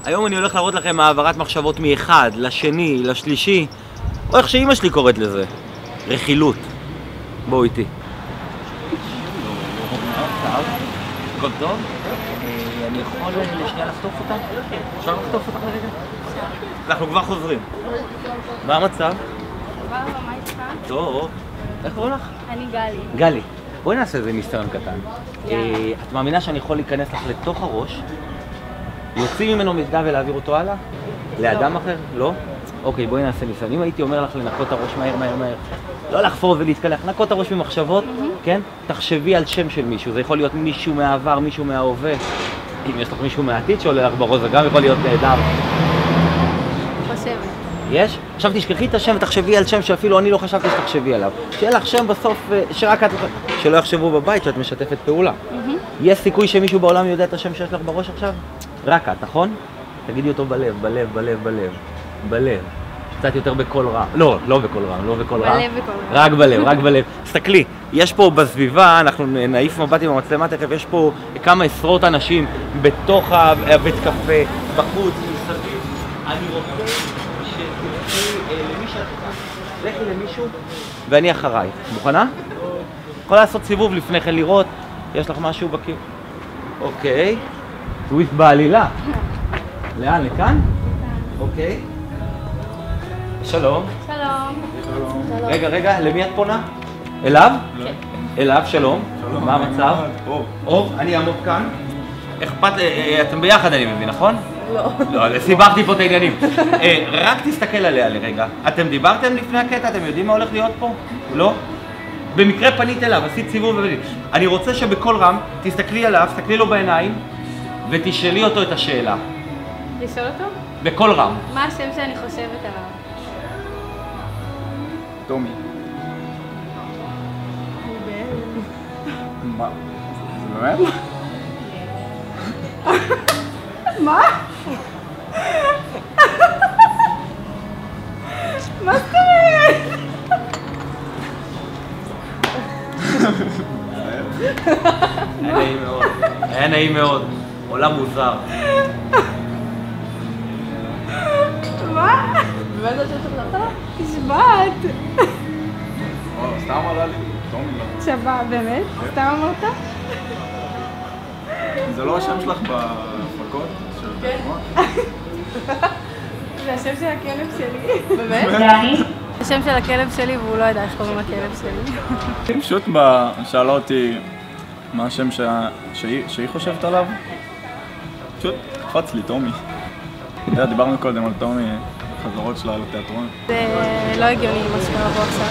היום אני הולך להראות לכם העברת מחשבות מאחד, לשני, לשלישי, או איך שאמא שלי קוראת לזה, רכילות. בואו איתי. הכל טוב? אני יכול לשנייה לחטוף אותה? אפשר לחטוף אותך לרגע? אנחנו כבר חוזרים. מה המצב? מה איתך? טוב. איך קוראים לך? אני גלי. גלי, בואי נעשה איזה ניסיון קטן. את מאמינה שאני יכול להיכנס לך לתוך הראש, להוציא ממנו מידע ולהעביר אותו הלאה? לאדם אחר? לא? אוקיי, בואי נעשה ניסיון. אם הייתי אומר לך לנקות את הראש מהר, לא לחפור ולהתקלח, לנקות את הראש ממחשבות, כן? תחשבי על שם של מישהו, זה יכול להיות מישהו מהעבר, מישהו מההווה. אם יש לך מישהו מהעתיד שעולה לך בראש, זה גם יכול להיות נהדר. חושבת. יש? עכשיו תשכחי את השם ותחשבי על שם שאפילו אני לא חשבתי שתחשבי עליו. שיהיה לך שם בסוף, שרק את... שלא יחשבו בבית שאת משתפת פעולה. יש סיכוי שמישהו בעולם יודע את השם שיש לך בראש עכשיו? רק את, נכון? תגידי אותו בלב, בלב, בלב, בלב. בלב. קצת יותר בקול רע. לא, לא בקול רע, לא בקול רע. בלב בקול רע. רק בלב, רק בלב. תסתכלי, יש פה בסביבה, אנחנו נעיף מבט עם המצלמה תכף, יש פה כמה עשרות אנשים בתוך הבית קפה, בחוץ, מסביב. אני רוצה שתלכי למי שאת רוצה. לכי למישהו ואני אחרייך. מוכנה? יכולה לעשות סיבוב לפני כן לראות. יש לך משהו בכיוון? אוקיי. טוויסט בעלילה. לאן? לכאן? אוקיי. שלום. שלום. רגע, למי את פונה? אליו? כן. אליו, שלום. מה המצב? אור, אני אעמוד כאן. אכפת, אתם ביחד אני מבין, נכון? לא, סיבכתי פה את העניינים. רק תסתכל עליה לרגע. אתם דיברתם לפני הקטע? אתם יודעים מה הולך להיות פה? לא? במקרה פנית אליו, עשית סיבוב ובנית. אני רוצה שבכל רם תסתכלי עליו, תסתכלי לו בעיניים ותשאלי אותו את השאלה. לשאול אותו? בכל רם. מה השם שאני חושבת עליו? טומי. מה? זה באמת? מה? מה זאת אומרת? היה נעים מאוד. היה נעים מאוד. עולם מוזר. מה? באמת לא שאת לך? השבעת. סתם עלה לי. טומי לא. שבת, באמת? סתם אמרת? זה לא השם שלך בהפקות? כן. זה השם של הכלב שלי. באמת? השם של הכלב שלי והוא לא ידע איך קוראים לכלב שלי. פשוט שאלה אותי מה השם שהיא חושבת עליו. פשוט קפץ לי טומי. דיברנו קודם על טומי, חזרות שלה לתיאטרון. זה לא הגיוני מה שקרה פה עכשיו.